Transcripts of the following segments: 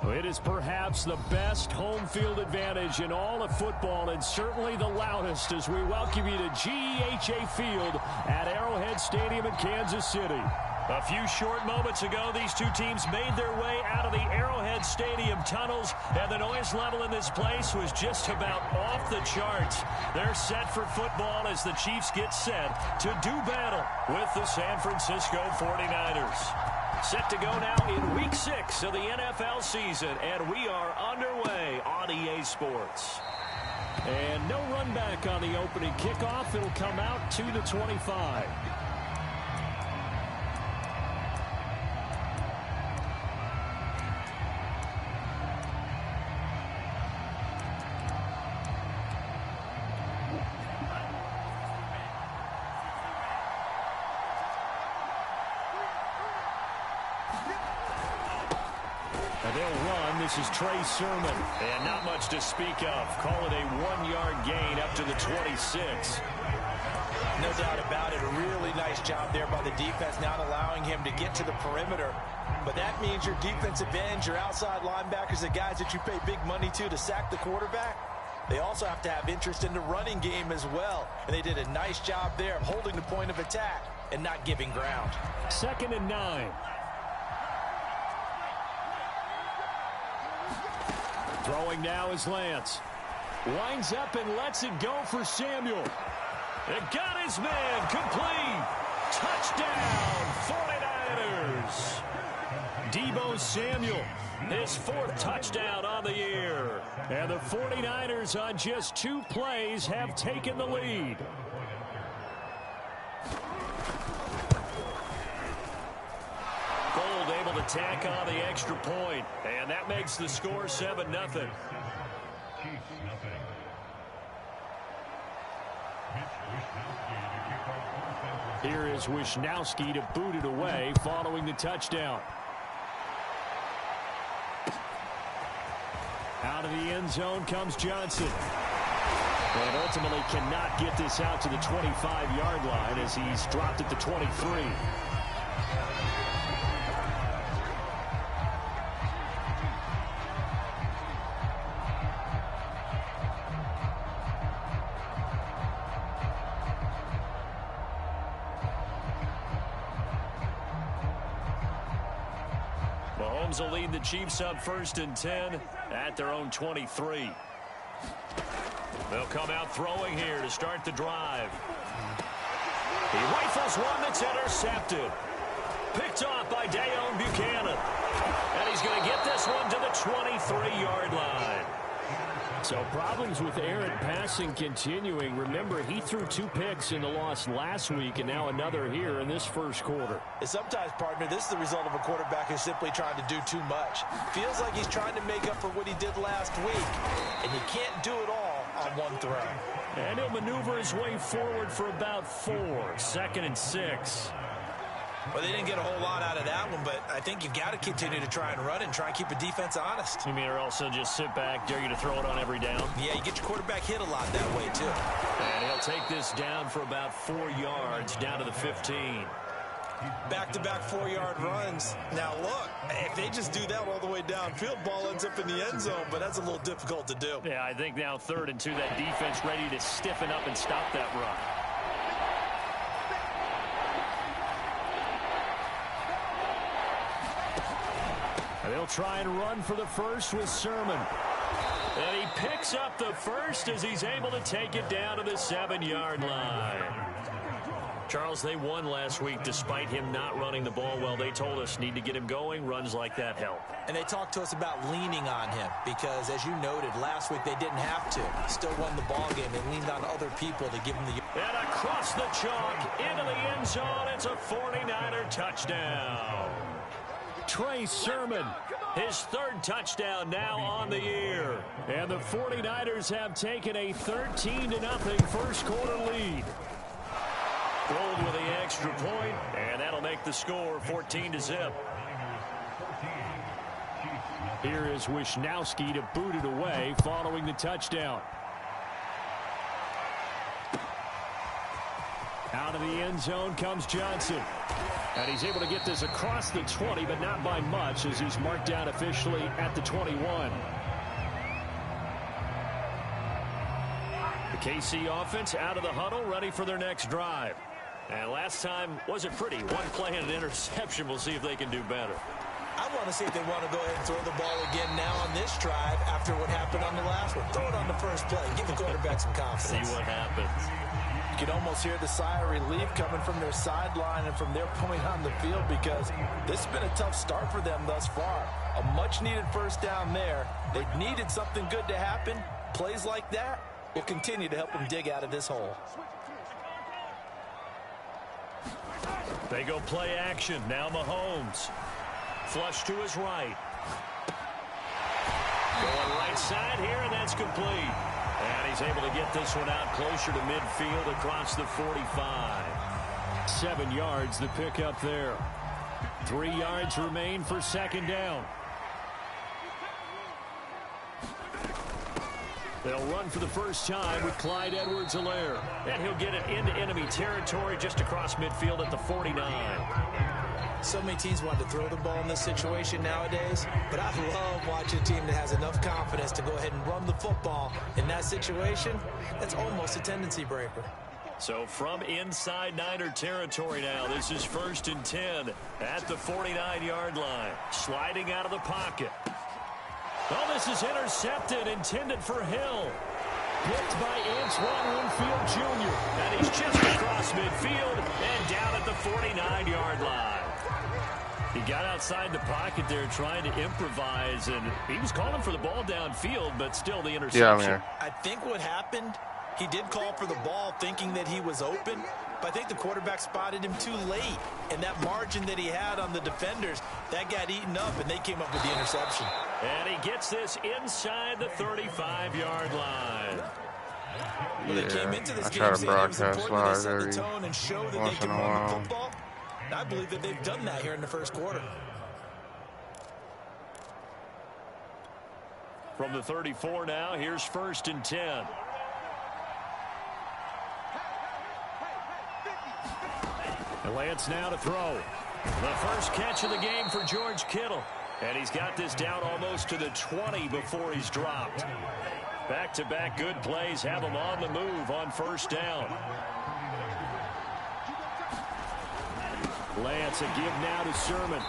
Well, it is perhaps the best home field advantage in all of football, and certainly the loudest, as we welcome you to GEHA Field at Arrowhead Stadium in Kansas City. A few short moments ago, these two teams made their way out of the Arrowhead Stadium tunnels, and the noise level in this place was just about off the charts. They're set for football as the Chiefs get set to do battle with the San Francisco 49ers. Set to go now in Week 6 of the NFL season, and we are underway on EA Sports. And no run back on the opening kickoff. It'll come out to the 25. This is Trey Sermon, and not much to speak of. Call it a 1-yard gain up to the 26. No doubt about it. A really nice job there by the defense, not allowing him to get to the perimeter. But that means your defensive ends, your outside linebackers, the guys that you pay big money to sack the quarterback, they also have to have interest in the running game as well. And they did a nice job there of holding the point of attack and not giving ground. 2nd and 9. Throwing now is Lance. Winds up and lets it go for Samuel. It got his man complete. Touchdown, 49ers. Deebo Samuel, his 4th touchdown on the year. And the 49ers on just 2 plays have taken the lead. Gold able to tack on the extra point, and that makes the score 7-0. Here is Wisnowski to boot it away following the touchdown. Out of the end zone comes Johnson. And ultimately cannot get this out to the 25-yard line as he's dropped at the 23. Mahomes will lead the Chiefs up 1st and 10 at their own 23. They'll come out throwing here to start the drive. He rifles one that's intercepted. Picked off by Deone Bucannon. And he's going to get this one to the 23-yard line. So problems with Aaron passing continuing. Remember, he threw 2 picks in the loss last week, and now another here in this first quarter. And sometimes, partner, this is the result of a quarterback who's simply trying to do too much. Feels like he's trying to make up for what he did last week, and he can't do it all on one throw. And he'll maneuver his way forward for about 4. 2nd and 6. Well, they didn't get a whole lot out of that one, but I think you've got to continue to try and run and try and keep a defense honest. You mean, or also just sit back, dare you to throw it on every down? Yeah, you get your quarterback hit a lot that way, too. And he'll take this down for about 4 yards, down to the 15. Back-to-back 4-yard runs. Now, look, if they just do that all the way downfield, ball ends up in the end zone, but that's a little difficult to do. Yeah, I think now 3rd and 2, that defense ready to stiffen up and stop that run. They'll try and run for the first with Sermon. And he picks up the first as he's able to take it down to the 7-yard line. Charles, they won last week despite him not running the ball well. They told us need to get him going. Runs like that help. And they talked to us about leaning on him because, as you noted, last week they didn't have to. Still won the ball game. They leaned on other people to give him the... And across the chalk into the end zone. It's a 49er touchdown. Trey Sermon, his 3rd touchdown now on the year. And the 49ers have taken a 13-0 first quarter lead. Gold with the extra point, and that'll make the score 14-0. Here is Wisnowski to boot it away following the touchdown. Out of the end zone comes Johnson. And he's able to get this across the 20, but not by much, as he's marked down officially at the 21. The KC offense out of the huddle, ready for their next drive. And last time wasn't pretty. One play and an interception. We'll see if they can do better. I want to see if they want to go ahead and throw the ball again now on this drive after what happened on the last one. Throw it on the first play. Give the quarterback some confidence. See what happens. You can almost hear the sigh of relief coming from their sideline and from their point on the field, because this has been a tough start for them thus far. A much-needed first down there. They needed something good to happen. Plays like that will continue to help them dig out of this hole. They go play action. Now Mahomes. Flush to his right. Going right side here, and that's complete. And he's able to get this one out closer to midfield across the 45. 7 yards the pickup there. 3 yards remain for second down. They'll run for the first time with Clyde Edwards-Helaire. And he'll get it into enemy territory just across midfield at the 49. So many teams want to throw the ball in this situation nowadays, but I love watching a team that has enough confidence to go ahead and run the football. In that situation, that's almost a tendency breaker. So from inside Niner territory now, this is 1st and 10 at the 49-yard line. Sliding out of the pocket. Oh, this is intercepted, intended for Hill. Picked by Antoine Winfield Jr. And he's just across midfield and down at the 49-yard line. He got outside the pocket there trying to improvise, and he was calling for the ball downfield, but still the interception. Yeah, I think what happened, he did call for the ball thinking that he was open, but I think the quarterback spotted him too late. And that margin that he had on the defenders, that got eaten up, and they came up with the interception. And he gets this inside the 35-yard line. Well, they came into this game saying it was important to set the tone and show that they can run the football. I believe that they've done that here in the first quarter. From the 34 now, here's 1st and 10. And Lance now to throw. The first catch of the game for George Kittle. And he's got this down almost to the 20 before he's dropped. Back-to-back good plays have him on the move on first down. Lance a give now to Sermon.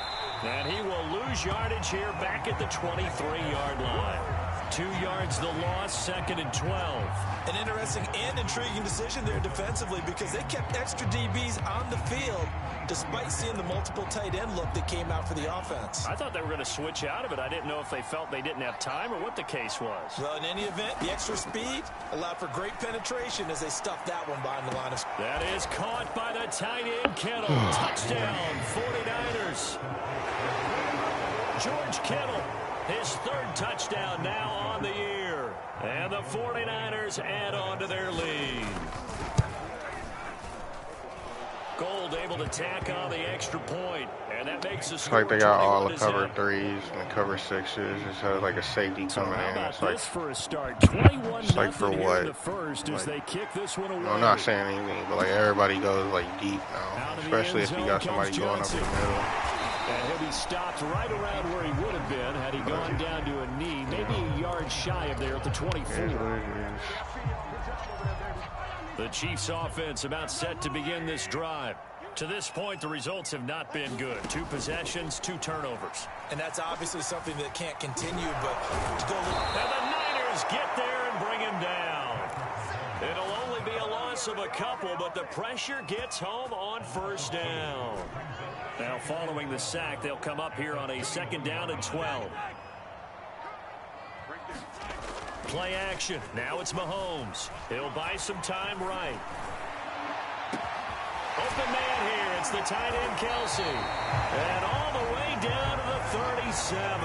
And he will lose yardage here back at the 23-yard line. 2 yards the loss, 2nd and 12. An interesting and intriguing decision there defensively, because they kept extra DBs on the field despite seeing the multiple tight end look that came out for the offense. I thought they were going to switch out of it. I didn't know if they felt they didn't have time or what the case was. Well, in any event, the extra speed allowed for great penetration as they stuffed that one behind the line of scrimmage. That is caught by the tight end, Kittle. Touchdown, 49ers. George Kittle, his 3rd touchdown now on the year. And the 49ers add on to their lead. Gold able to tack on the extra point, and that makes the score. It's like they got all the cover 3s and cover 6s. It's like a safety coming in. It's like, for a start, 21 it's like for what? The first as they kick this one away. I'm not saying anything, but like everybody goes like deep now, especially if you got somebody going up the middle. And he'll be stopped right around where he would have been had he gone down to a knee, maybe a yard shy of there at the 24. The Chiefs offense about set to begin this drive. To this point, the results have not been good. 2 possessions, 2 turnovers. And that's obviously something that can't continue, but to go and the Niners get there and bring him down. It'll only be a loss of a couple, but the pressure gets home on first down. Now, following the sack, they'll come up here on a 2nd down and 12. Play action. Now it's Mahomes. He'll buy some time right. Open man here. It's the tight end, Kelce. And all the way down to the 37.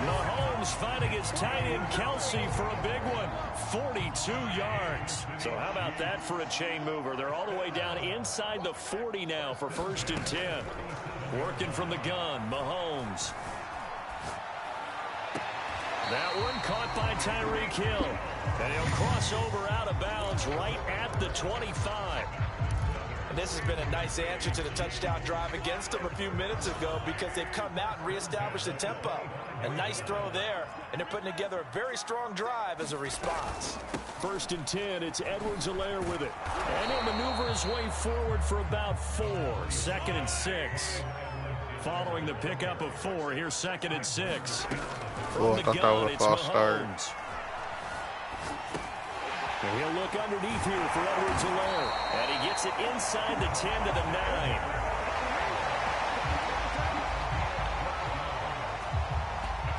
Mahomes fighting his tight end, Kelce, for a big one. 42 yards. So how about that for a chain mover? They're all the way down inside the 40 now for 1st and 10. Working from the gun, Mahomes. That one caught by Tyreek Hill. And he'll cross over out of bounds right at the 25. This has been a nice answer to the touchdown drive against them a few minutes ago because they've come out and reestablished the tempo. A nice throw there, and they're putting together a very strong drive as a response. 1st and 10, it's Edwards-Helaire with it. And he'll maneuver his way forward for about 4. 2nd and 6. Following the pickup of 4, here's 2nd and 6. Oh, I thought that was a false start. And he'll look underneath here for Edwards-Helaire. And he gets it inside the 10 to the 9.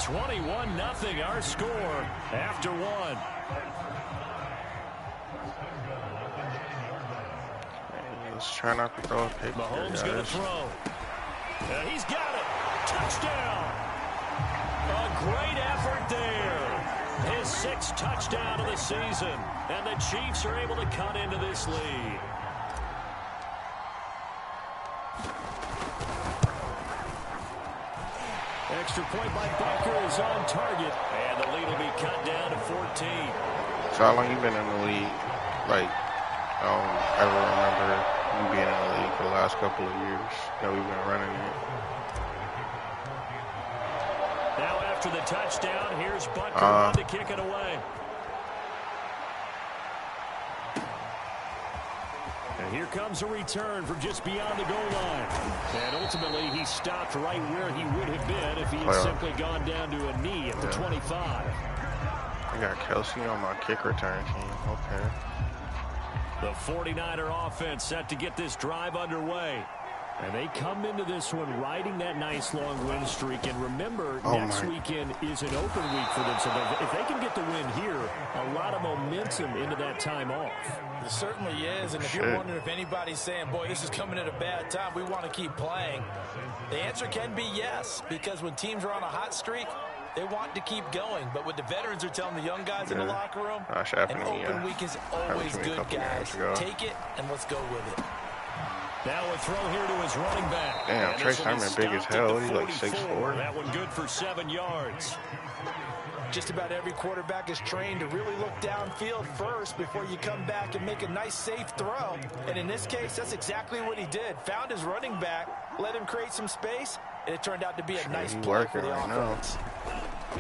(21-0) our score after 1. Let's try not to throw a pick. Mahomes going to throw. He's got it. Touchdown. A great effort there. His 6th touchdown of the season. And the Chiefs are able to cut into this lead. Extra point by Butker is on target. And the lead will be cut down to 14. So how long you been in the league? Like, I don't ever remember you being in the league for the last couple of years that we've been running it. Now after the touchdown, here's Butker to kick it away. And here comes a return from just beyond the goal line. And ultimately, he stopped right where he would have been if he had simply gone down to a knee at the 25. I got Kelsey on my kick return team. Okay. The 49er offense set to get this drive underway. And they come into this one riding that nice long win streak. And remember, next weekend is an open week for them. So if they can get the win here, a lot of momentum into that time off. It certainly is. And if you're wondering if anybody's saying, boy, this is coming at a bad time, we want to keep playing, the answer can be yes. Because when teams are on a hot streak, they want to keep going. But what the veterans are telling the young guys in the locker room, an open week is always good, guys. Take it, and let's go with it. Now a throw here to his running back. Damn, Trey Sermon big as hell. He's like 6'4". That one good for 7 yards. Just about every quarterback is trained to really look downfield first before you come back and make a nice, safe throw. And in this case, that's exactly what he did. Found his running back, let him create some space, and it turned out to be a nice play for the offense.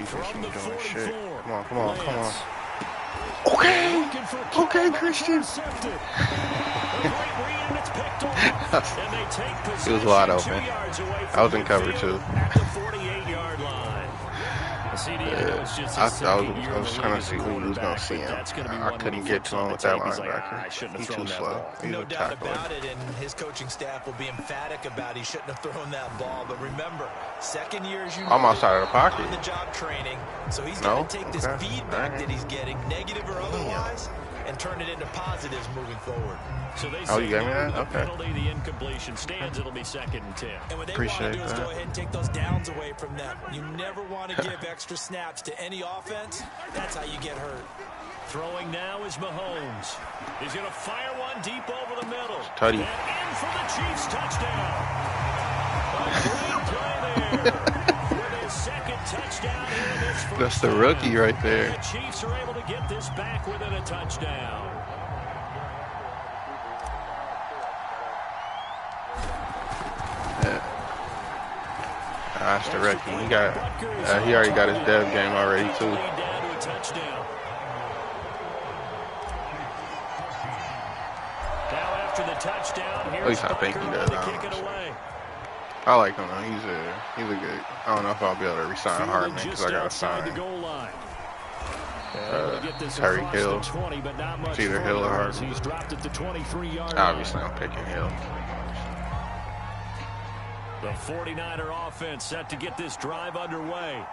From the 44. Come on, come on, come on. Okay, okay, Christian. He was wide open. I was in cover too. I was trying to see who he was going to see him. I couldn't get to him with that linebacker. He's too slow. He's no doubt about it, and his coaching staff will be emphatic about he shouldn't have thrown that ball. But remember, second year as you know, I'm outside of the pocket. On the job training, so he's going to take this feedback that he's getting, negative or otherwise, and turn it into positives moving forward. So they you gave me that? Okay. Penalty, the incompletion stands. It'll be 2nd and 10. And what they want to do is go ahead and take those downs away from them. You never want to give extra snaps to any offense. That's how you get hurt. Throwing now is Mahomes. He's going to fire one deep over the middle. Tutty. And in for the Chiefs touchdown. A great play there. With his 2nd touchdown here in this first That's the rookie right there. The Chiefs are able to get this back within a touchdown. That's the rookie. He already got his dev game already too. At least I think he does. I like him though. He's a good. I don't know if I'll be able to resign Hardman because I got to sign Tyreek Hill. It's either Hill or Hardman. Obviously, I'm picking Hill. The 49er offense set to get this drive underway.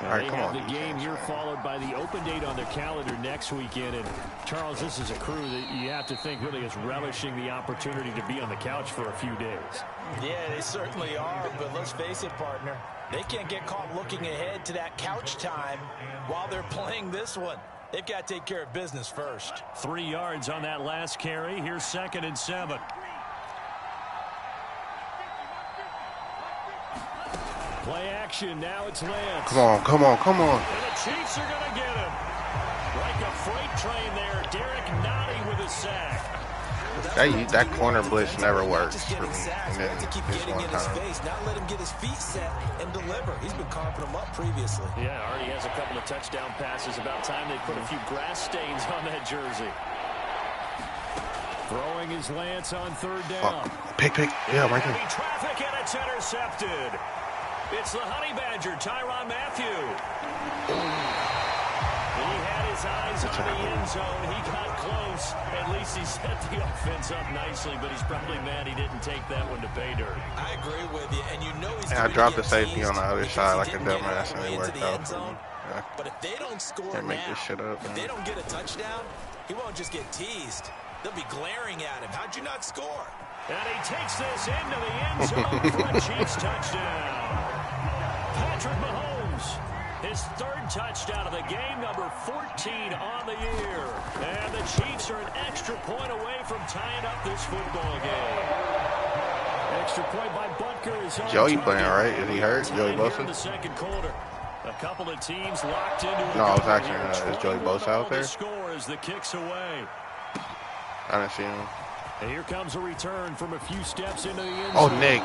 All right, they have the game here followed by the open date on their calendar next weekend. And Charles, this is a crew that you have to think really is relishing the opportunity to be on the couch for a few days. Yeah, they certainly are. But let's face it, partner, they can't get caught looking ahead to that couch time while they're playing this one. They've got to take care of business first. 3 yards on that last carry. Here's 2nd and 7. Play action. Now it's Lance. Come on, come on, come on. And the Chiefs are going to get him. Like a freight train there. Derek Nottie with a sack. That corner blitz never works for me. And then this one time. Not let him get his feet set and deliver. He's been carving them up previously. Yeah, already has a couple of touchdown passes. About time they put a few grass stains on that jersey. Throwing his Lance on third down. Pick. Yeah, right there. Heavy traffic, and it's intercepted. It's the Honey Badger, Tyrann Mathieu. He had his eyes on the end zone. He got close. At least he set the offense up nicely, but he's probably mad he didn't take that one to pay dirt. I agree with you, and you know he's I dropped the safety on the other side like a dumbass, and it worked out for me. Yeah. But if they don't score Can't make this shit up, if they don't get a touchdown, he won't just get teased. They'll be glaring at him. How'd you not score? And he takes this into the end zone for a Chiefs touchdown. Patrick Mahomes, his third touchdown of the game, number 14 on the year. And the Chiefs are an extra point away from tying up this football game. Extra point by Butker is on Joey playing, right? Is he hurt? Joey Bosa? In the second quarter. A couple of teams locked into No, I was actually, is Joey Bosa out there? Score as the kick's away. I didn't see him. And here comes a return from a few steps into the end zone. Oh, Nick.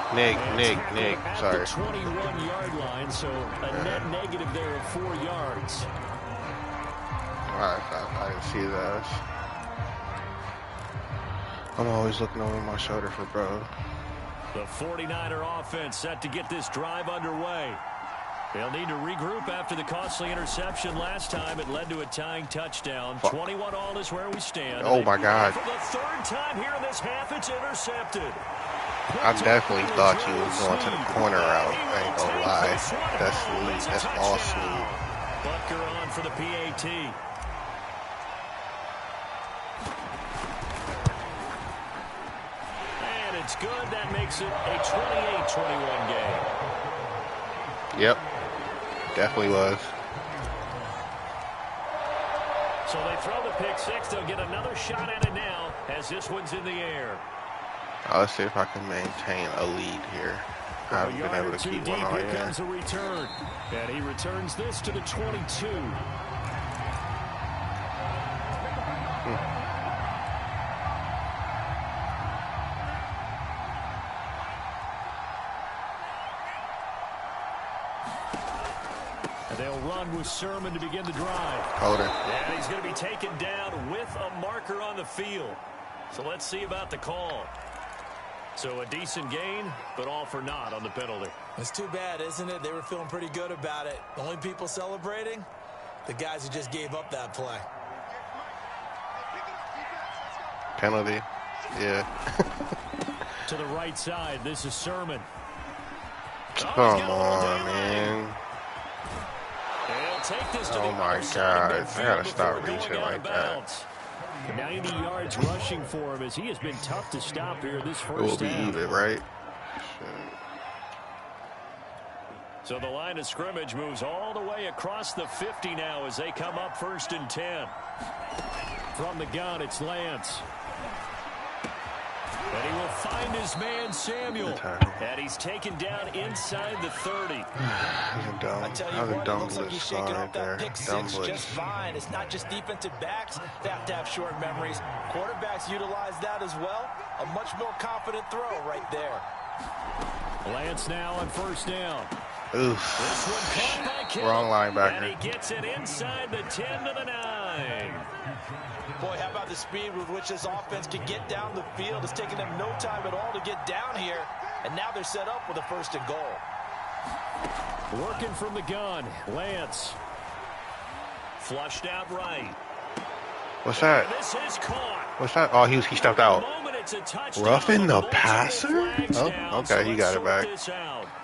Sorry. At the 21-yard line, so a net negative there of 4 yards. I didn't see that. I'm always looking over my shoulder for bro. The 49er offense set to get this drive underway. They'll need to regroup after the costly interception last time. It led to a tying touchdown. 21-all is where we stand. Oh, my God. For the third time here in this half, it's intercepted. I definitely thought you was going to the corner route. I ain't gonna lie. That's sweet. That's all sweet. Butker on for the PAT. And it's good. That makes it a 28-21 game. Yep. Definitely was. So they throw the pick six. They'll get another shot at it now as this one's in the air. Let's see if I can maintain a lead here. I haven't been able to keep one on Here yet. comes a return. And he returns this to the 22. And they'll run with Sermon to begin the drive. Hold it. And he's going to be taken down with a marker on the field. So let's see about the call. So a decent gain, but all for naught on the penalty. It's too bad, isn't it? They were feeling pretty good about it. The only people celebrating, the guys who just gave up that play. Penalty. Yeah. To the right side, this is Sermon. Come on, man. Take this to Oh my God. I gotta stop reaching like that. 90 yards rushing for him as he has been tough to stop here this It will first be half. even, right? So the line of scrimmage moves all the way across the 50 now as they come up 1st and 10. From the gun, it's Lance. And he will find his man, Samuel. And he's taken down inside the 30. That was a dumb blitz right there. Dumb blitz. Just fine. It's not just defensive backs that have to have short memories. Quarterbacks utilize that as well. A much more confident throw right there. Lance now on 1st down. Oof. This one caught by Kittle. Wrong linebacker. And he gets it inside the 10 to the 9. Boy, how about the speed with which this offense can get down the field? It's taken them no time at all to get down here. And now they're set up with a 1st and goal. Working from the gun, Lance. Flushed out right. What's that? This is caught. What's that? Oh, he stepped out. Roughing the passer? Oh, okay, he got it back.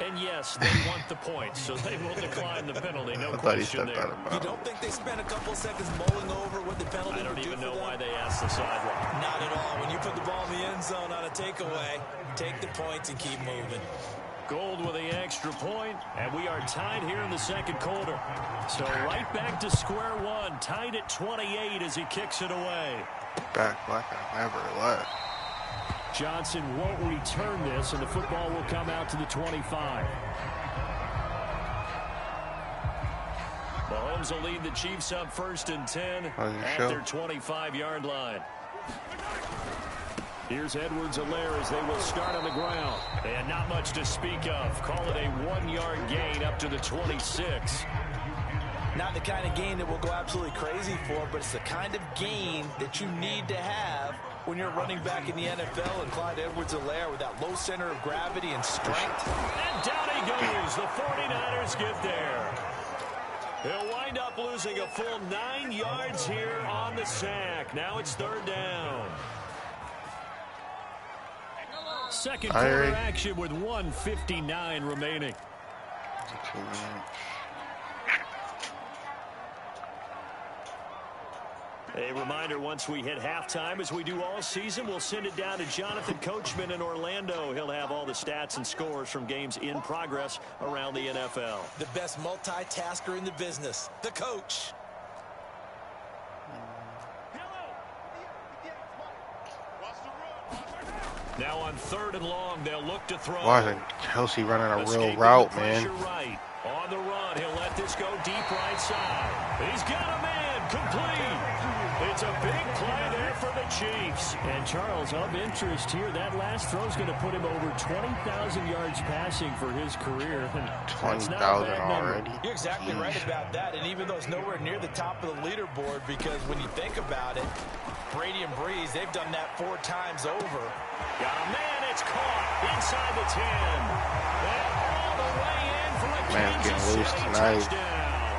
And yes, they want the point, so they will decline the penalty. No I thought he question stepped there. out of You bounds. don't think they spent a couple seconds mulling over what the penalty I don't would do even for know them? why they asked the sideline. Not at all. When you put the ball in the end zone on a takeaway, take the points and keep moving. Gold with the extra point, and we are tied here in the second quarter. So right back to square one, tied at 28 as he kicks it away. Back like I never left. Johnson won't return this, and the football will come out to the 25. Mahomes will lead the Chiefs up 1st and 10 at their 25-yard line. Here's Edwards-Helaire as they will start on the ground. And not much to speak of. Call it a 1-yard gain up to the 26. Not the kind of gain that we'll go absolutely crazy for, but it's the kind of gain that you need to have when you're running back in the NFL. And Clyde Edwards-Helaire with that low center of gravity and strength. And down he goes. The 49ers get there. He'll wind up losing a full 9 yards here on the sack. Now it's 3rd down. Second quarter action with 1:59 remaining. A reminder, once we hit halftime, as we do all season, we'll send it down to Jonathan Coachman in Orlando. He'll have all the stats and scores from games in progress around the NFL. The best multitasker in the business, the coach. Now on 3rd and long, they'll look to throw. Why isn't Kelsey running a real route, man? Right. On the run, he'll let this go deep right side. He's got a man, complete. It's a big play there for the Chiefs. And Charles, of interest here, that last throw is going to put him over 20,000 yards passing for his career. 20,000 already. You're exactly right about that. And even though it's nowhere near the top of the leaderboard, because when you think about it, Brady and Breeze, they've done that 4 times over. Got a man, it's caught inside the 10. And all the way in for a Kansas City touchdown.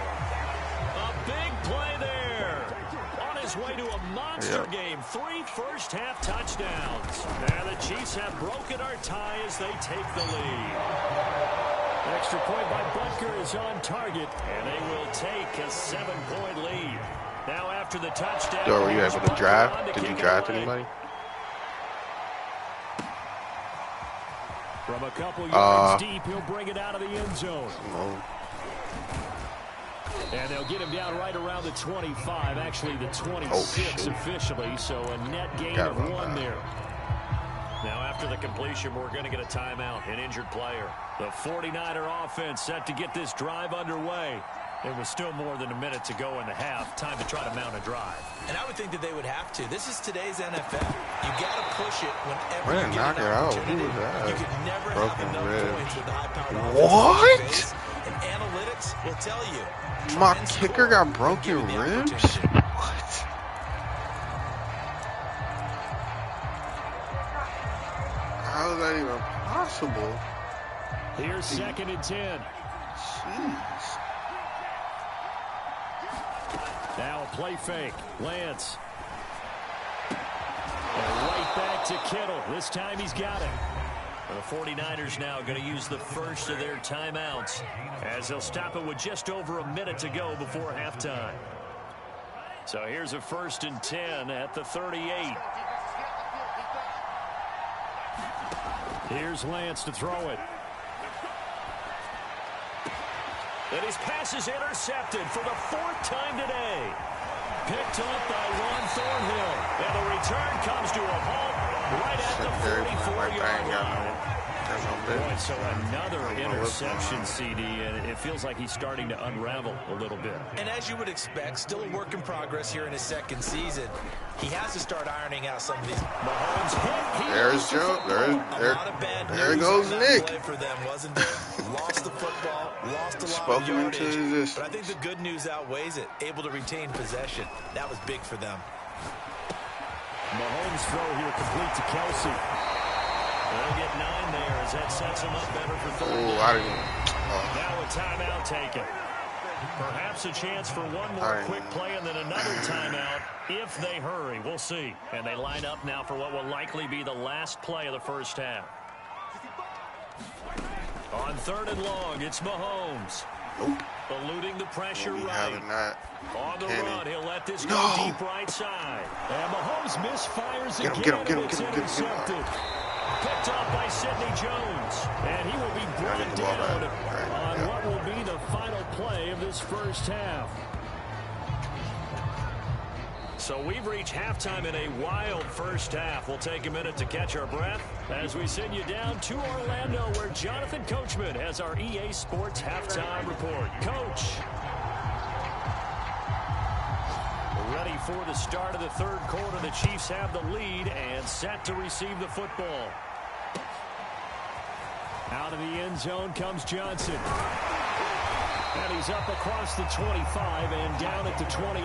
A big play there. On his way to a monster game. 3 first-half touchdowns. And the Chiefs have broken our tie as they take the lead. Extra point by Butker is on target. And they will take a 7-point lead. Now after the touchdown. Yo, were you able to draft? Did you draft anybody? From a couple yards deep, he'll bring it out of the end zone. No. And they'll get him down right around the 25, actually the 26 officially, so a net gain of 1 there. Now after the completion, we're going to get a timeout, an injured player. The 49er offense set to get this drive underway. It was still more than a minute to go in the half. Time to try to mount a drive. And I would think that they would have to. This is today's NFL. You got to push it whenever you knock get it an out. opportunity. Who was that? You could never Broken have enough ribs. points with the high-powered What? offense. And analytics will tell you. My kicker got broken ribs? What? How is that even possible? Here's 2nd and 10. Jeez. Now a play fake. Lance. And right back to Kittle. This time he's got it. The 49ers now going to use the first of their timeouts as they'll stop it with just over a minute to go before halftime. So here's a 1st and 10 at the 38. Here's Lance to throw it. And his pass is intercepted for the 4th time today. Picked up by Juan Thornhill. And the return comes to a halt right at the 44-yard line. So another interception, CD, and it feels like he's starting to unravel a little bit. And as you would expect, still a work in progress here in his 2nd season. He has to start ironing out some of these. Mahomes hit. There's Joe. There goes Nick. Play for them, wasn't it? Lost the football, lost a lot Spoke of him into yardage. existence. But I think the good news outweighs it. Able to retain possession. That was big for them. Mahomes' throw here complete to Kelsey. They'll get 9 there as that sets him up better for 3rd down. Now a timeout taken. Perhaps a chance for one more quick play and then another timeout if they hurry. We'll see. And they line up now for what will likely be the last play of the first half. On 3rd and long, it's Mahomes. Eluding the pressure right. On the run, he'll let this go deep right side. And Mahomes misfires again. It's intercepted. Picked up by Sidney Jones. And he will be brought down on what will be the final play of this first half. So we've reached halftime in a wild first half. We'll take a minute to catch our breath as we send you down to Orlando, where Jonathan Coachman has our EA Sports halftime report. Coach. Ready before the start of the third quarter. The Chiefs have the lead and set to receive the football. Out of the end zone comes Johnson. And he's up across the 25 and down at the 28.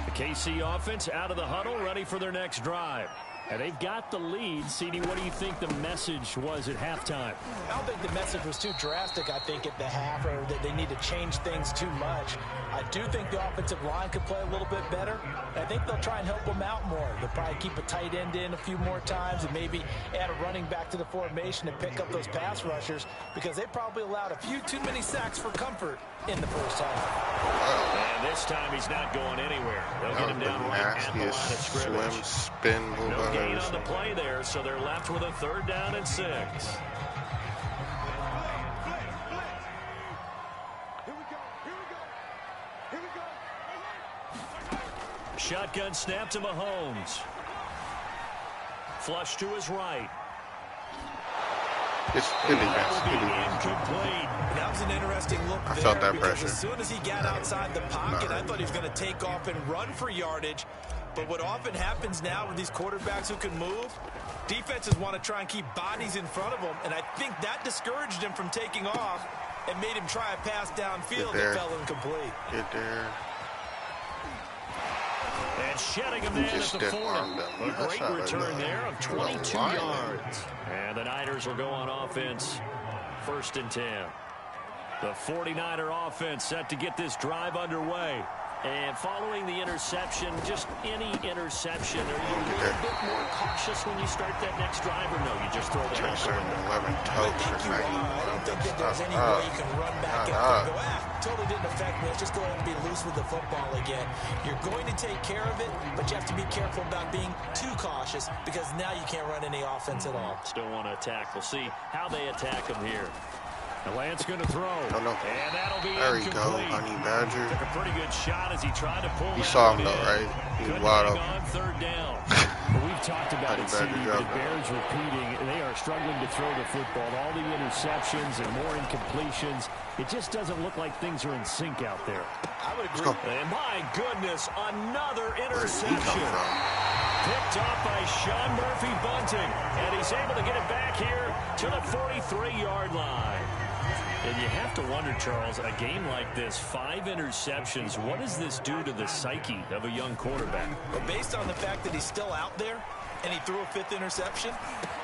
The KC offense out of the huddle, ready for their next drive. And they've got the lead. CD, what do you think the message was at halftime? I don't think the message was too drastic, I think, at the half, or that they need to change things too much. I do think the offensive line could play a little bit better. I think they'll try and help them out more. They'll probably keep a tight end in a few more times and maybe add a running back to the formation and pick up those pass rushers, because they probably allowed a few too many sacks for comfort in the first half. And this time he's not going anywhere. They'll get him down right at the line of scrimmage. Swim, spin, move No gain on the play there, so they're left with a 3rd down and 6. Shotgun snap to Mahomes. Flush to his right. It's incomplete. That was an interesting look there. I felt that pressure. As soon as he got outside the pocket, I thought he was going to take off and run for yardage. But what often happens now with these quarterbacks who can move, defenses want to try and keep bodies in front of them. And I think that discouraged him from taking off and made him try a pass downfield that fell incomplete. Get there. And shedding him in at the 40. A great return there of 22 yards. And the Niners will go on offense. 1st and 10. The 49er offense set to get this drive underway. And following the interception, just any interception, are you a little bit more cautious when you start that next drive, or no, you just throw that out there? 11 totes for 90. I don't think that there's any way you can run back up and go, totally didn't affect me. Let's just go ahead and be loose with the football again. You're going to take care of it, but you have to be careful about being too cautious, because now you can't run any offense at all. Still want to attack. We'll see how they attack him here. And Lance going to throw. Oh, no. And that'll be there you incomplete. go, Honey Badger. Took a pretty good shot as he tried to pull You saw him, though, right? He was wide open. On 3rd down. But we've talked about it, CD, but it bears repeating. They are struggling to throw the football. All the interceptions and more incompletions. It just doesn't look like things are in sync out there. I would agree. And my goodness, another interception. Picked off by Sean Murphy Bunting. And he's able to get it back here to the 43-yard line. And you have to wonder, Charles, a game like this, 5 interceptions, what does this do to the psyche of a young quarterback? Well, based on the fact that he's still out there and he threw a 5th interception,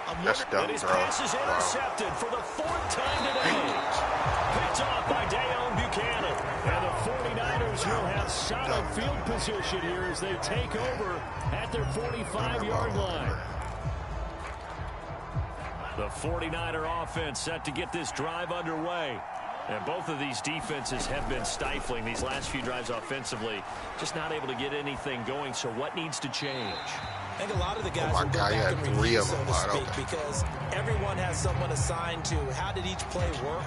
I'm That's dumb, wondering... His pass is intercepted for the 4th time today. Picked off by Deone Bucannon. And the 49ers will have solid field position here as they take over at their 45-yard line. The 49er offense set to get this drive underway. And both of these defenses have been stifling these last few drives offensively. Just not able to get anything going. So what needs to change? I think a lot of the guys will go back and review, so to speak, because everyone has someone assigned to how did each play work.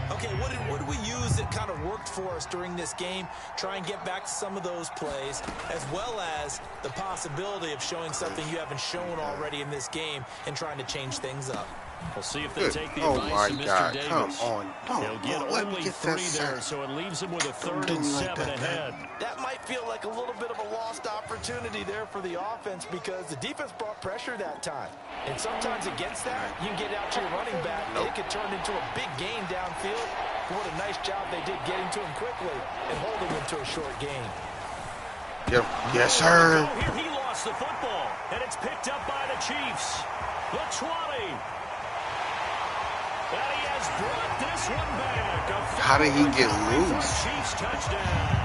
Okay, what did we use that kind of worked for us during this game? Try and get back to some of those plays, as well as the possibility of showing something you haven't shown already in this game and trying to change things up. We'll see if they take the advice of Mr. Davis. Come on. He'll get only 3 there, so it leaves him with a 3rd and 7 ahead. That might feel like a little bit of a lost opportunity there for the offense, because the defense brought pressure that time. And sometimes against that, you can get out to your running back, and it could turn into a big gain downfield. What a nice job they did getting to him quickly and holding him to a short gain. Yep. Yes, sir. Here he lost the football, and it's picked up by the Chiefs. The 20. And he has brought this one back. How did he get loose? Chiefs touchdown.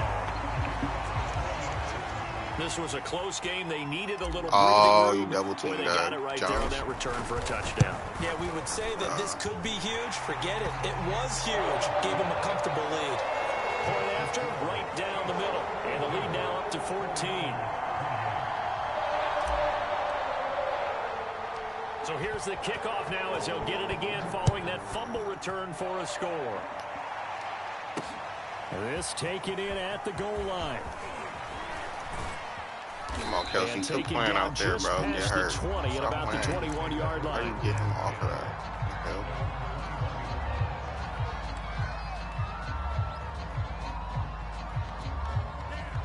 This was a close game. They needed a little breathing room. You double teamed they got it right there on that return for a touchdown. Yeah, we would say that this could be huge. Forget it. It was huge. Gave him a comfortable lead. Point after, right down the middle. And the lead now up to 14. So here's the kickoff now as he'll get it again following that fumble return for a score. This taken in at the goal line. Come on, Kelsey, quit playing out there, bro. Get hurt. 20 at about the 21-yard line. How do you get him off of that?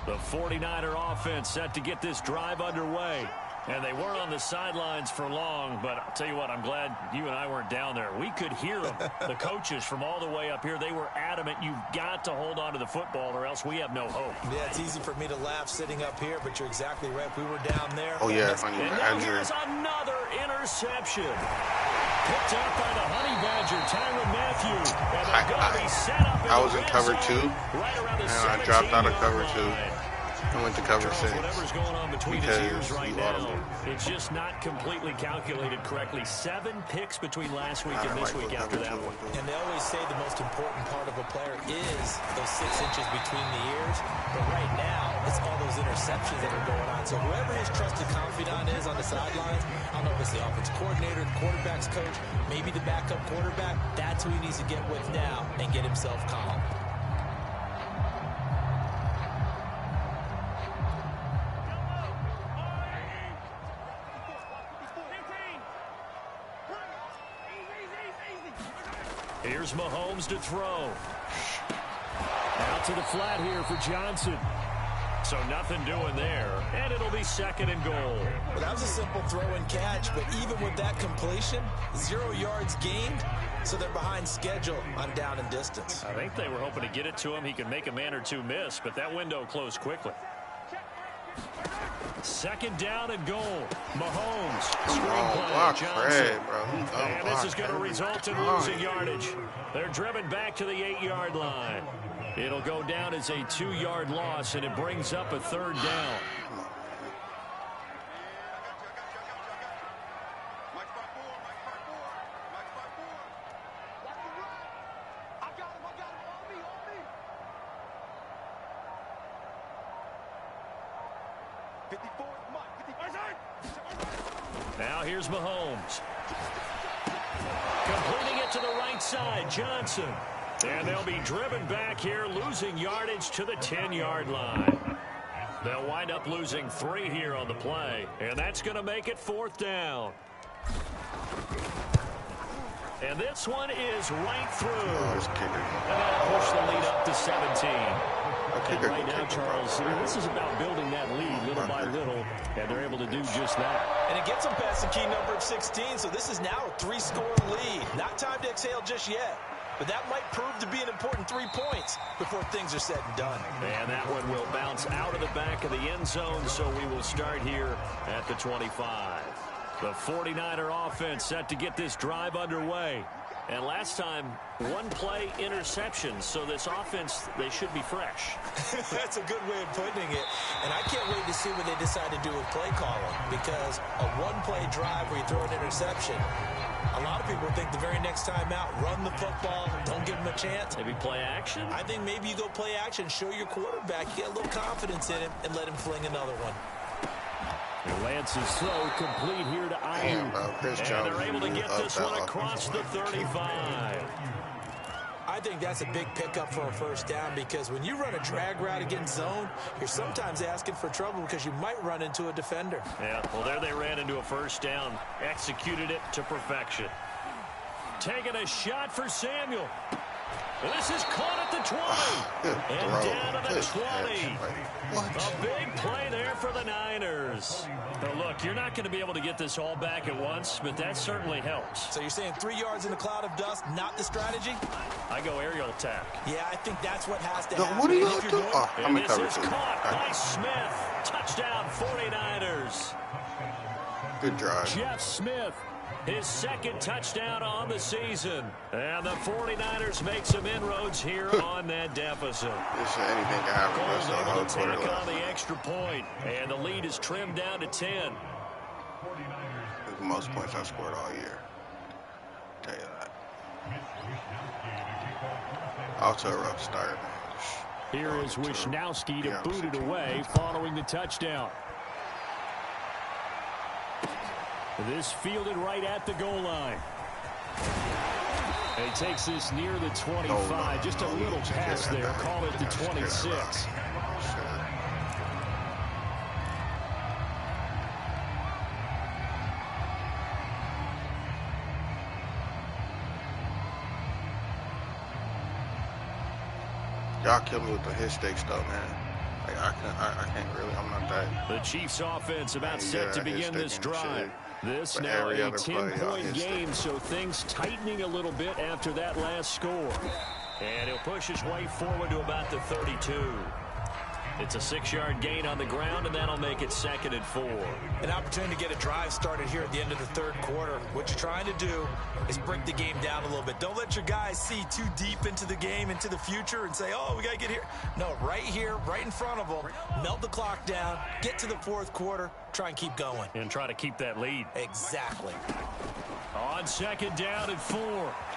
The 49er offense set to get this drive underway. And they weren't on the sidelines for long, but I'll tell you what, I'm glad you and I weren't down there. We could hear them. The coaches from all the way up here, they were adamant, you've got to hold on to the football or else we have no hope. Yeah, it's easy for me to laugh sitting up here, but you're exactly right. We were down there. Oh, yeah. And now here's another interception. Picked up by the Honey Badger, Tyrann Mathieu. And they're going to be set up I was in cover 2, right around the and I dropped out of cover 2. line. I went to cover 6 Whatever's going on between his ears right now, audible. it's just not completely calculated correctly. 7 picks between last week and this week after that one. And they always say the most important part of a player is those 6 inches between the ears. But right now, it's all those interceptions that are going on. So whoever his trusted confidant is on the sidelines, I don't know if it's the offensive coordinator, the quarterback's coach, maybe the backup quarterback, that's who he needs to get with now and get himself calm. Here's Mahomes to throw. Out to the flat here for Johnson. So nothing doing there. And it'll be 2nd and goal. Well, that was a simple throw and catch, but even with that completion, 0 yards gained, so they're behind schedule on down and distance. I think they were hoping to get it to him. He could make a man or 2 miss, but that window closed quickly. 2nd down and goal. Mahomes. Block Fred, bro. And this is going to result in losing yardage. They're driven back to the 8-yard line. It'll go down as a 2-yard loss, and it brings up a 3rd down. Now here's Mahomes. Completing it to the right side, Johnson. And they'll be driven back here, losing yardage to the 10-yard line. They'll wind up losing 3 here on the play, and that's going to make it 4th down. And this one is right through. And that'll push the lead up to 17. And right now, Charles, this is about building that lead little by little, and they're able to do just that. And it gets them past the key number of 16, so this is now a 3-score lead. Not time to exhale just yet, but that might prove to be an important 3 points before things are said and done. And that one will bounce out of the back of the end zone, so we will start here at the 25. The 49er offense set to get this drive underway. And last time, 1-play interception, so this offense, they should be fresh. That's a good way of putting it. And I can't wait to see what they decide to do with play calling, because a 1-play drive where you throw an interception, a lot of people think the very next time out, run the football, don't give them a chance. Maybe play action? I think maybe you go play action, show your quarterback, get a little confidence in him, and let him fling another one. Lance's throw complete here to Aiyuk. And they're able to get this one across the 35. I think that's a big pickup for a 1st down, because when you run a drag route against zone, you're sometimes asking for trouble because you might run into a defender. Yeah, well, there they ran into a 1st down. Executed it to perfection. Taking a shot for Samuel. This is caught at the 20. And down to the 20. A big play there for the Niners. But look, you're not going to be able to get this all back at once, but that certainly helps. So you're saying 3 yards in a cloud of dust, not the strategy? I go aerial attack. Yeah, I think that's what has to happen. What are you doing? And this is caught by Smith. Touchdown, 49ers. Good drive. Jeff Smith, his 2nd touchdown on the season. And the 49ers make some inroads here on that deficit. Anything can happen. That's the whole quarter left. On the extra point, and the lead is trimmed down to 10. That's the most points I've scored all year. I'll tell you that. Off to a rough start. Here is Wisnowski to boot it away following the touchdown. This fielded right at the goal line. And he takes this near the 25. Just a little pass there. Call it the 26. Y'all kill me with the hit sticks, though, man. Like, I can't really. I'm not that. The Chiefs offense about set to begin this drive. This But now a every other play, 10-point game, so things tightening a little bit after that last score. And he'll push his way forward to about the 32. It's a 6-yard gain on the ground, and that'll make it 2nd and 4. An opportunity to get a drive started here at the end of the third quarter. What you're trying to do is break the game down a little bit. Don't let your guys see too deep into the game, into the future, and say, oh, we got to get here. No, right here, right in front of them, melt the clock down, get to the fourth quarter, try and keep going. And try to keep that lead. Exactly. On 2nd down and 4,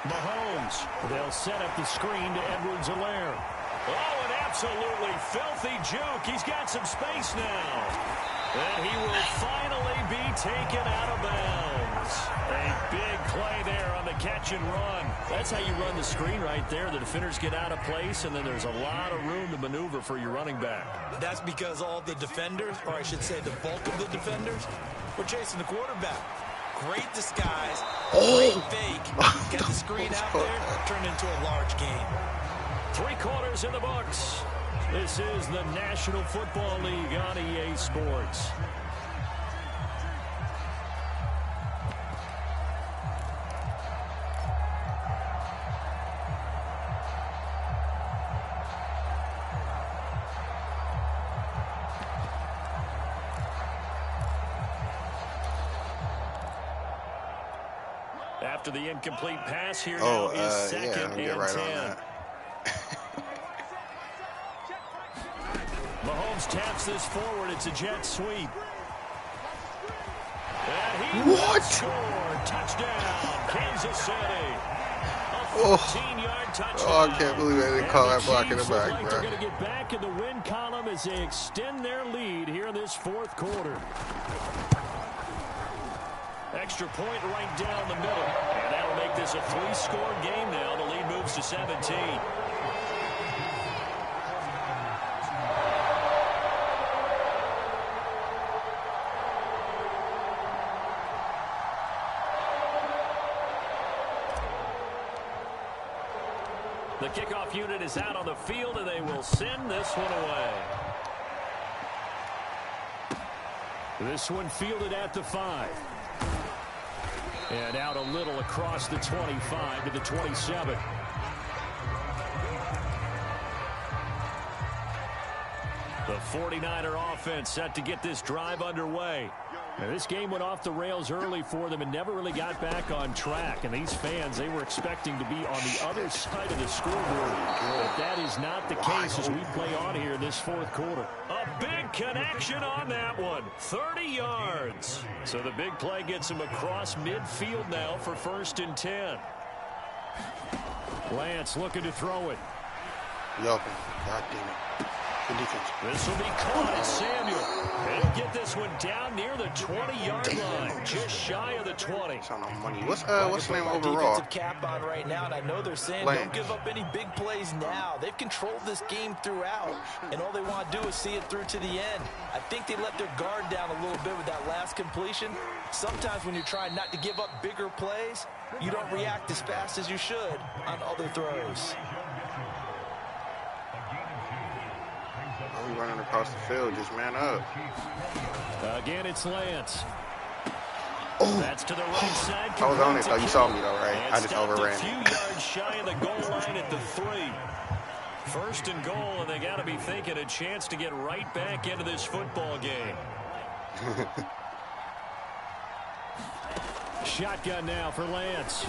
Mahomes. They'll set up the screen to Edwards-Helaire. Oh, an absolutely filthy juke. He's got some space now. And he will finally be taken out of bounds. A big play there on the catch and run. That's how you run the screen right there. The defenders get out of place, and then there's a lot of room to maneuver for your running back. That's because all the defenders, or I should say the bulk of the defenders, were chasing the quarterback. Great disguise, great fake. Get the screen out there, turned into a large gain. 3 quarters in the books. This is the National Football League on EA Sports. After the incomplete pass here now is 2nd and 10. Mahomes taps this forward. It's a jet sweep. And he will score. Touchdown, Kansas City. A 14-yard touchdown. Oh, I can't believe they didn't call that block in the back, bro. They're going to get back in the win column as they extend their lead here in this fourth quarter. Extra point right down the middle. And that'll make this a 3-score game now. The lead moves to 17. The kickoff unit is out on the field, and they will send this one away. This one fielded at the 5. And out a little across the 25 to the 27. The 49er offense set to get this drive underway. Now, this game went off the rails early for them and never really got back on track. And these fans, they were expecting to be on the other side of the scoreboard. But that is not the case as we play on here in this fourth quarter. A big connection on that one. 30 yards. So the big play gets him across midfield now for 1st and 10. Lance looking to throw it. God damn it. This will be caught as Samuel. He'll get this one down near the 20-yard line, just shy of the 20. What's the name overall? Defensive cap on right now, and I know they're saying don't give up any big plays now. They've controlled this game throughout, and all they want to do is see it through to the end. I think they let their guard down a little bit with that last completion. Sometimes when you're trying not to give up bigger plays, you don't react as fast as you should on other throws. Running across the field, just man up. Again, it's Lance. Oh. That's to the right side. I was on it, though. You saw me, though, right? I just overran. A few yards shy of the goal line at the 3. 1st and goal, and they got to be thinking a chance to get right back into this football game. Shotgun now for Lance.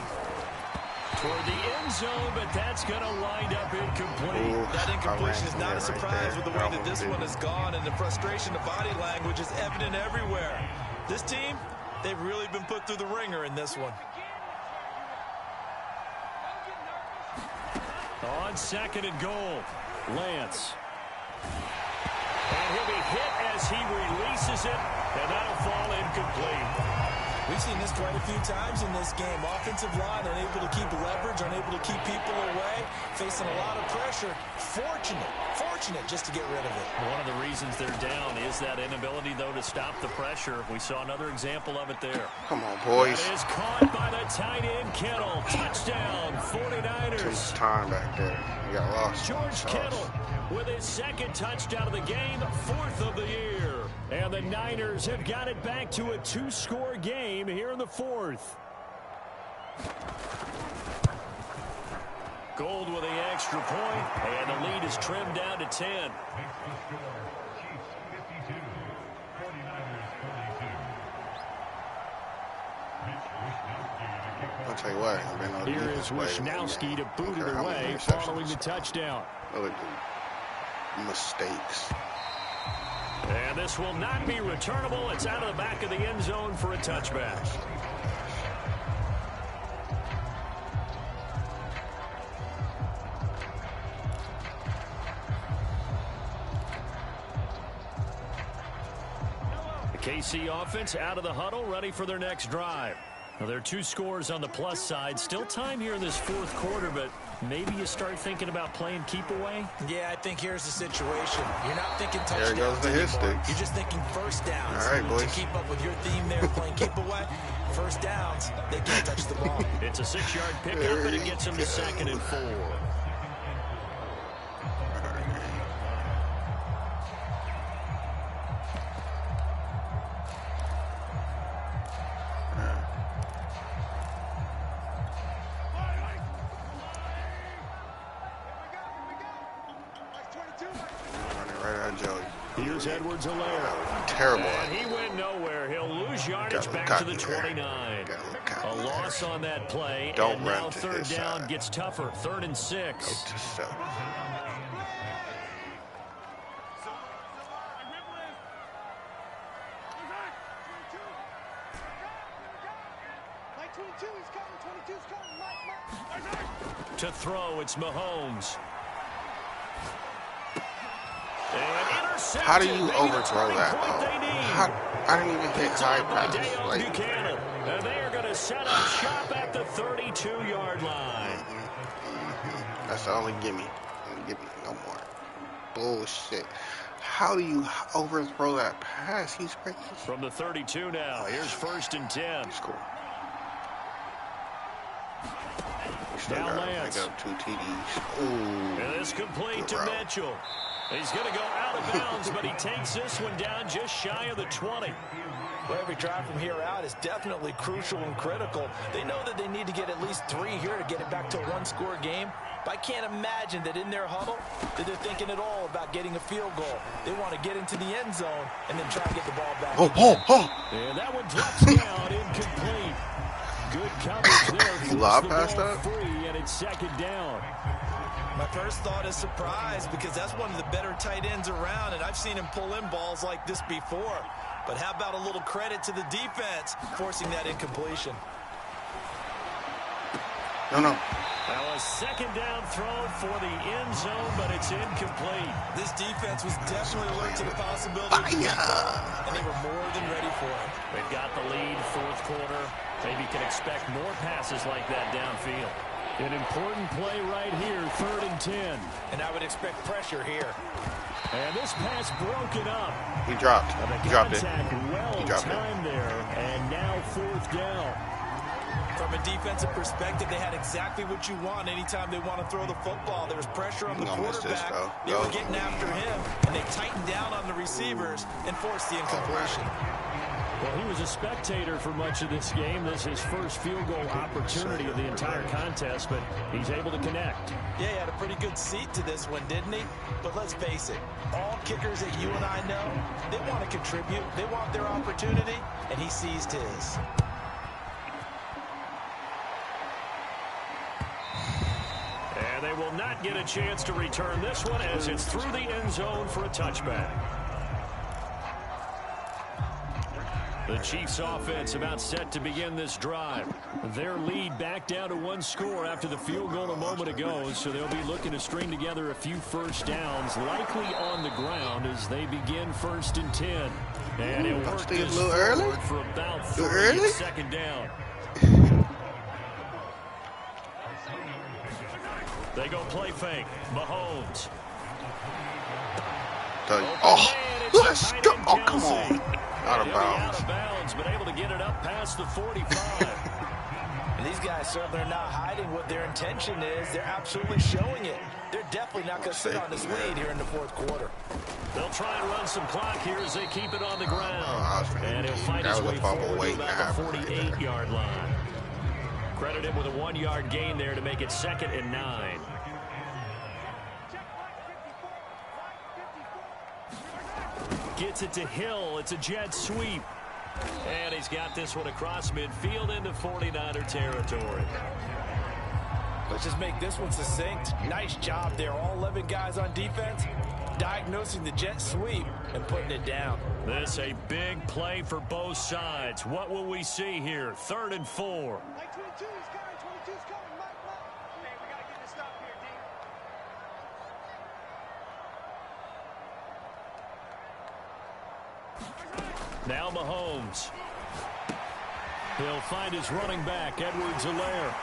Toward the end zone, but that's going to wind up incomplete. That incompletion is not a surprise with the way that this one has gone, and the frustration, the body language is evident everywhere. This team, they've really been put through the ringer in this one. On 2nd and goal, Lance. And he'll be hit as he releases it, and that'll fall incomplete. We've seen this quite a few times in this game. Offensive line unable to keep leverage, unable to keep people away, facing a lot of pressure. Fortunate fortunate just to get rid of it. One of the reasons they're down is that inability, though, to stop the pressure. We saw another example of it there. Come on, boys. That is caught by the tight end, Kittle. Touchdown, 49ers. Takes time back there. He got lost. George Kittle with his second touchdown of the game, 4th of the year. And the Niners have got it back to a 2-score game here in the 4th. Gold with the extra point, and the lead is trimmed down to 10. I'll tell you what. Here is Wisnowski to boot it away following the touchdown. Look at the mistakes. And this will not be returnable. It's out of the back of the end zone for a touchback. KC offense out of the huddle, ready for their next drive. Now, there are 2 scores on the plus side. Still time here in this 4th quarter, but maybe you start thinking about playing keep away. Yeah, I think here's the situation. You're not thinking touchdowns there goes the hit sticks. You're just thinking first downs. All right, boys. To keep up with your theme there, playing keep away, first downs, they can't touch the ball. It's a 6-yard pickup, and it gets them to 2nd and 4. Here's Edwards-Helaire. Terrible. And he went nowhere. He'll lose yardage back to the 29. A loss on that play. Don't and run now to 3rd down side. gets tougher. 3rd and 6. Go to 7. To throw, it's Mahomes. How do you overthrow that, though? I didn't even hit high pass. Like, Buchanan. And they are going to set up shop at the 32-yard line. That's the only gimme. Give me no more bullshit. How do you overthrow that pass? He's crazy. From the 32 now. Here's 1st and 10. Score. Now Lance. Make up 2 TDs. Ooh. And it's complete to Mitchell. He's going to go out of bounds, but he takes this one down just shy of the 20. Well, every drive from here out is definitely crucial and critical. They know that they need to get at least 3 here to get it back to a 1-score game. But I can't imagine that in their huddle that they're thinking at all about getting a field goal. They want to get into the end zone and then try and get the ball back. And that one drops down, incomplete. Good coverage there. You lob past that? Free, and it's 2nd down. My first thought is surprise because that's one of the better tight ends around, and I've seen him pull in balls like this before. But how about a little credit to the defense forcing that incompletion? No. Now a 2nd down throw for the end zone, but it's incomplete. This defense was definitely alert to the possibility of and they were more than ready for it. They've got the lead, 4th quarter. Maybe can expect more passes like that downfield. An important play right here, 3rd and 10. And I would expect pressure here. And this pass broken up. He dropped. He dropped it. Well He dropped timed there, and now 4th down. From a defensive perspective, they had exactly what you want anytime they want to throw the football. There was pressure on the quarterback. They were getting after him, and they tightened down on the receivers and forced the incompletion. Well, he was a spectator for much of this game. This is his first field goal opportunity of the entire contest, but he's able to connect. Yeah, he had a pretty good seat to this one, didn't he? But let's face it, all kickers that you and I know, they want to contribute. They want their opportunity, and he seized his. And they will not get a chance to return this one as it's through the end zone for a touchback. The Chiefs offense about set to begin this drive. Their lead back down to 1 score after the field goal a moment ago, so they'll be looking to string together a few first downs, likely on the ground as they begin 1st and 10. And it worked this forward for about 30 2nd down. They go play fake. Mahomes. Oh, let's go. Oh, come on. Out of bounds. But able to get it up past the 45. And these guys certainly are not hiding what their intention is. They're absolutely showing it. They're definitely not going to sit on this lead here in the fourth quarter. They'll try and run some clock here as they keep it on the ground. And he'll find his way forward to about the 48-yard line. Credit him with a 1-yard gain there to make it 2nd and 9. Gets it to Hill. It's a jet sweep. And he's got this one across midfield into 49er territory. Let's just make this one succinct. Nice job there. All 11 guys on defense diagnosing the jet sweep and putting it down. This a big play for both sides. What will we see here? 3rd and 4. Now Mahomes. He'll find his running back, Edwards-Helaire.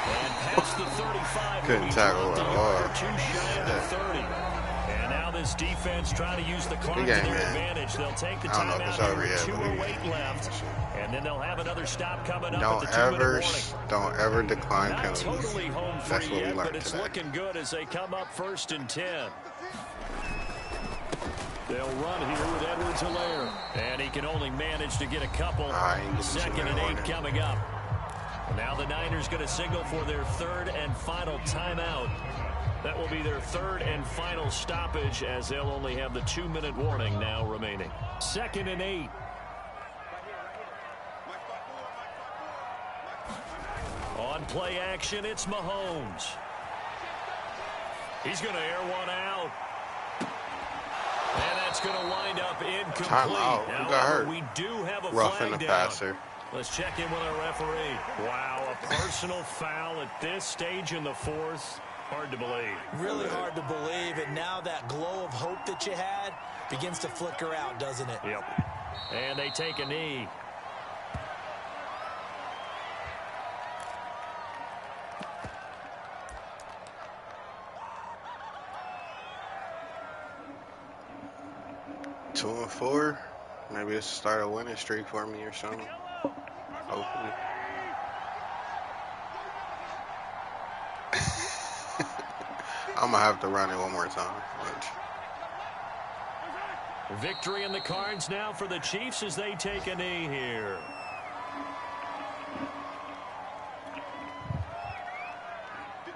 And past the 35. Couldn't tackle at all. Too shy of the 30. And now this defense trying to use the clock to their advantage. They'll take the time out with 2:08 left. And then they'll have another stop coming up at the 2-minute warning. Don't ever decline Not penalties. totally home free yet, but it's looking good as they come up 1st and 10. They'll run here with Edwards-Helaire. And he can only manage to get a couple. 2nd and 8 coming up. Now the Niners going to signal for their 3rd and final timeout. That will be their 3rd and final stoppage as they'll only have the 2-minute warning now remaining. 2nd and 8. On play action, it's Mahomes. He's going to air one out. And that's going to wind up incomplete. Timeout. Who got hurt? We do have a Roughing flag the down. passer. Let's check in with our referee. Wow, a personal foul at this stage in the 4th. Hard to believe. Really hard to believe. And now that glow of hope that you had begins to flicker out, doesn't it? Yep. And they take a knee. Two and 4. Maybe it's start a winning streak for me or something. Hopefully. I'm gonna have to run it one more time. Victory in the cards now for the Chiefs as they take a knee here.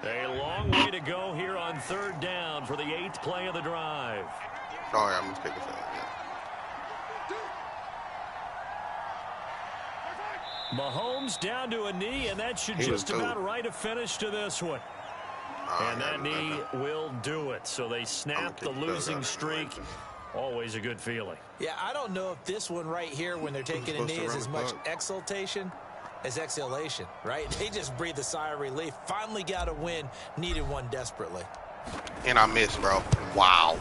A long way to go here on 3rd down for the 8th play of the drive. Oh yeah, I'm gonna kick it out. Mahomes down to a knee, and that should just about write a finish to this one. And that knee will do it. So they snap the losing streak. Always a good feeling. Yeah, I don't know if this one right here when they're taking a knee is as much exultation as exhalation, right? They just breathe a sigh of relief. Finally got a win. Needed one desperately. And I missed, bro. Wow.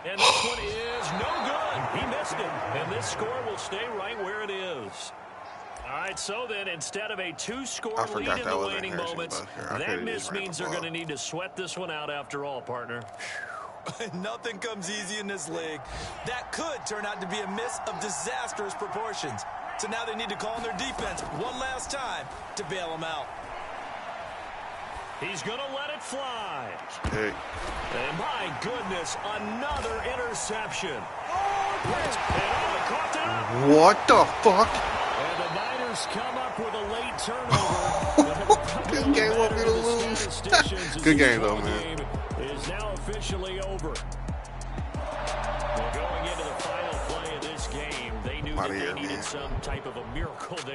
And this one is no good. He missed it. And this score will stay right where it is. All right, so then instead of a 2-score lead in the waning moments, that miss means they're going to need to sweat this one out after all, partner. Nothing comes easy in this league. That could turn out to be a miss of disastrous proportions. So now they need to call on their defense one last time to bail them out. He's going to let it fly. Hey. And my goodness, another interception. What the fuck? And the Niners come up with a late turnover. This game won't be to lose. Good game, though, man. Is now officially over. Well, going into the final play of this game, they knew that they needed some type of a miracle.